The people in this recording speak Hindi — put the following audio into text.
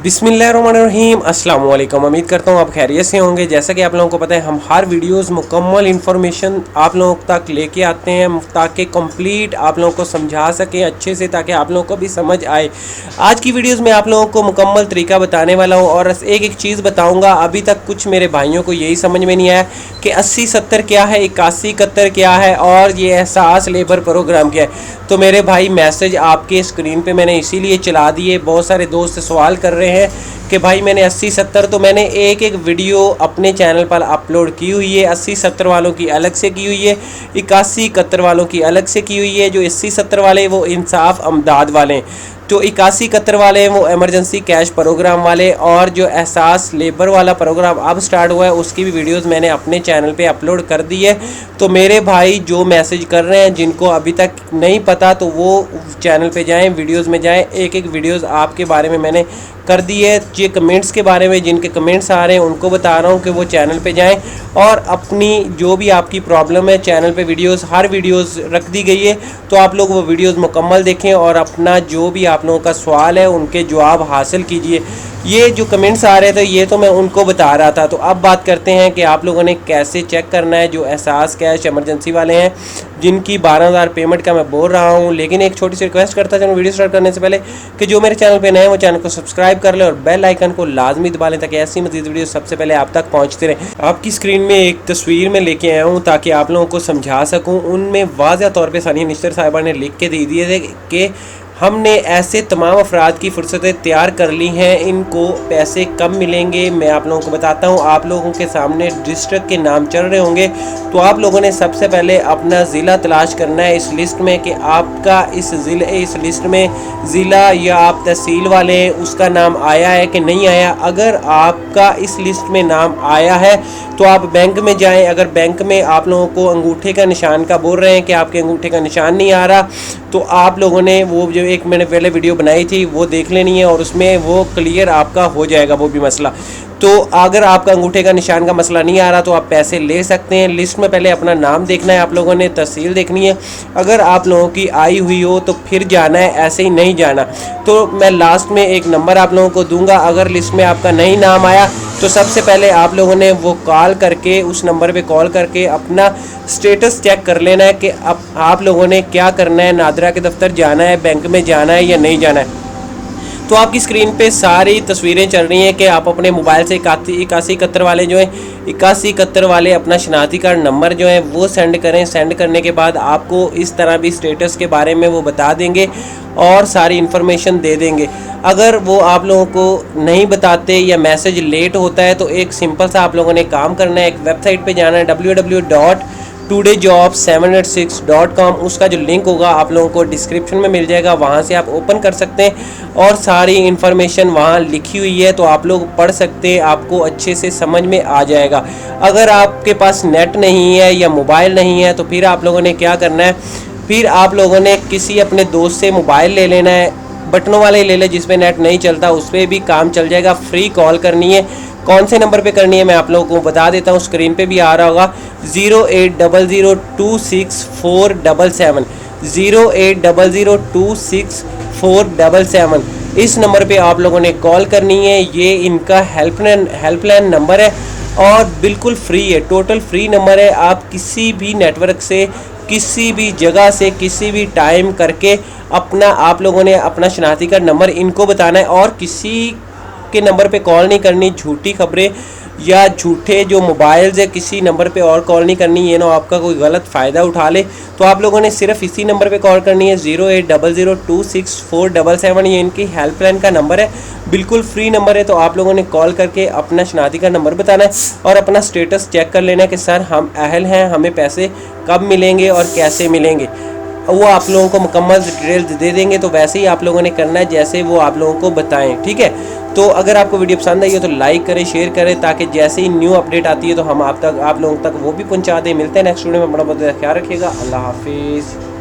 बिस्मिल्लाहिर्रहमानिर्रहीम अस्सलाम वालेकुम। उम्मीद करता हूँ आप खैरियत से होंगे। जैसा कि आप लोगों को पता है, हम हर वीडियोस मुकम्मल इन्फॉर्मेशन आप लोगों तक लेके आते हैं ताकि कंप्लीट आप लोगों को समझा सकें अच्छे से, ताकि आप लोगों को भी समझ आए। आज की वीडियोस में आप लोगों को मुकम्मल तरीका बताने वाला हूँ और एक एक चीज़ बताऊँगा। अभी तक कुछ मेरे भाइयों को यही समझ में नहीं आया कि 80-70 क्या है, 81-71 क्या है और ये एहसास लेबर प्रोग्राम क्या है। तो मेरे भाई, मैसेज आपके स्क्रीन पे मैंने इसीलिए चला दिए। बहुत सारे दोस्त सवाल कर रहे हैं कि भाई मैंने 80-70, तो मैंने एक एक वीडियो अपने चैनल पर अपलोड की हुई है। 80-70 वालों की अलग से की हुई है, 81-71 वालों की अलग से की हुई है। जो 80-70 वाले वो इंसाफ अमदाद वाले हैं, जो 81-71 वाले हैं वो इमरजेंसी कैश प्रोग्राम वाले, और जो एहसास लेबर वाला प्रोग्राम अब स्टार्ट हुआ है उसकी भी वीडियोस मैंने अपने चैनल पे अपलोड कर दी है। तो मेरे भाई जो मैसेज कर रहे हैं, जिनको अभी तक नहीं पता, तो वो चैनल पे जाएं, वीडियोस में जाएं। एक एक वीडियोस आपके बारे में मैंने कर दी है। ये कमेंट्स के बारे में जिनके कमेंट्स आ रहे हैं उनको बता रहा हूँ कि वो चैनल पे जाएं और अपनी जो भी आपकी प्रॉब्लम है, चैनल पे वीडियोस, हर वीडियोस रख दी गई है। तो आप लोग वो वीडियोस मुकम्मल देखें और अपना जो भी आप लोगों का सवाल है उनके जवाब हासिल कीजिए। ये जो कमेंट्स आ रहे थे ये तो मैं उनको बता रहा था। तो अब बात करते हैं कि आप लोगों ने कैसे चेक करना है। जो एहसास कैश इमरजेंसी वाले हैं, जिनकी 12,000 पेमेंट का मैं बोल रहा हूँ, लेकिन एक छोटी सी रिक्वेस्ट करता चलूँ वीडियो स्टार्ट करने से पहले कि जो मेरे चैनल पे नए हैं वो चैनल को सब्सक्राइब कर लें और बेल आइकन को लाजमी दबा लें ताकि ऐसी मज़ीद वीडियो सबसे पहले आप तक पहुँचते रहें। आपकी स्क्रीन में एक तस्वीर में लेके आया हूँ ताकि आप लोगों को समझा सकूँ। उनमें वाज़ह तौर पर सानिया निश्तर साहिबा ने लिख के दे दिए थे कि हमने ऐसे तमाम अफराद की फ़ुर्सतें तैयार कर ली हैं, इनको पैसे कब मिलेंगे मैं आप लोगों को बताता हूँ। आप लोगों के सामने डिस्ट्रिक्ट के नाम चल रहे होंगे, तो आप लोगों ने सबसे पहले अपना ज़िला तलाश करना है इस लिस्ट में कि आपका इस लिस्ट में ज़िला या आप तहसील वाले हैं उसका नाम आया है कि नहीं आया। अगर आपका इस लिस्ट में नाम आया है तो आप बैंक में जाएं। अगर बैंक में आप लोगों को अंगूठे का निशान का बोल रहे हैं कि आपके अंगूठे का निशान नहीं आ रहा, तो आप लोगों ने वो जो एक मैंने पहले वीडियो बनाई थी वो देख लेनी है और उसमें वो क्लियर आपका हो जाएगा वो भी मसला। तो अगर आपका अंगूठे का निशान का मसला नहीं आ रहा तो आप पैसे ले सकते हैं। लिस्ट में पहले अपना नाम देखना है आप लोगों ने, तहसील देखनी है। अगर आप लोगों की आई हुई हो तो फिर जाना है, ऐसे ही नहीं जाना। तो मैं लास्ट में एक नंबर आप लोगों को दूंगा। अगर लिस्ट में आपका नहीं नाम आया तो सबसे पहले आप लोगों ने वो कॉल करके, उस नंबर पे कॉल करके अपना स्टेटस चेक कर लेना है कि अब आप लोगों ने क्या करना है। नादरा के दफ्तर जाना है, बैंक में जाना है या नहीं जाना है। तो आपकी स्क्रीन पे सारी तस्वीरें चल रही हैं कि आप अपने मोबाइल से 81-71 वाले जो है 81-71 वाले अपना शनाख्ती कार्ड नंबर जो है वो सेंड करें। सेंड करने के बाद आपको इस तरह भी स्टेटस के बारे में वो बता देंगे और सारी इन्फॉर्मेशन दे देंगे। अगर वो आप लोगों को नहीं बताते या मैसेज लेट होता है तो एक सिंपल सा आप लोगों ने काम करना है, एक वेबसाइट पे जाना है www.todayjob786.com। उसका जो लिंक होगा आप लोगों को डिस्क्रिप्शन में मिल जाएगा, वहाँ से आप ओपन कर सकते हैं और सारी इन्फॉर्मेशन वहाँ लिखी हुई है तो आप लोग पढ़ सकते हैं, आपको अच्छे से समझ में आ जाएगा। अगर आपके पास नेट नहीं है या मोबाइल नहीं है तो फिर आप लोगों ने क्या करना है, फिर आप लोगों ने किसी अपने दोस्त से मोबाइल ले लेना है, बटनों वाले ले ले जिसपे नेट नहीं चलता, उस पर भी काम चल जाएगा। फ्री कॉल करनी है। कौन से नंबर पे करनी है मैं आप लोगों को बता देता हूँ, स्क्रीन पे भी आ रहा होगा, 0800264777 0800264777। इस नंबर पे आप लोगों ने कॉल करनी है। ये इनका हेल्पलाइन नंबर है और बिल्कुल फ्री है, टोटल फ्री नंबर है। आप किसी भी नेटवर्क से, किसी भी जगह से, किसी भी टाइम करके आप लोगों ने अपना शनाख्ती कार्ड नंबर इनको बताना है और किसी के नंबर पे कॉल नहीं करनी। झूठी खबरें या झूठे जो मोबाइल्स है किसी नंबर पे और कॉल नहीं करनी, ये ना आपका कोई गलत फ़ायदा उठा ले। तो आप लोगों ने सिर्फ इसी नंबर पे कॉल करनी है, 0800264777। ये इनकी हेल्पलाइन का नंबर है, बिल्कुल फ्री नंबर है। तो आप लोगों ने कॉल करके अपना शनाख्ती कार्ड नंबर बताना है और अपना स्टेटस चेक कर लेना है कि सर हम अहल हैं, हमें पैसे कब मिलेंगे और कैसे मिलेंगे। वो आप लोगों को मुकम्मल डिटेल्स दे देंगे। तो वैसे ही आप लोगों ने करना है जैसे वो आप लोगों को बताएं, ठीक है। तो अगर आपको वीडियो पसंद आई हो तो लाइक करें, शेयर करें, ताकि जैसे ही न्यू अपडेट आती है तो हम आप लोगों तक वो भी पहुंचा दें। मिलते हैं नेक्स्ट वीडियो में। बड़ा बहुत ख्याल रखिएगा। अल्लाह हाफिज़।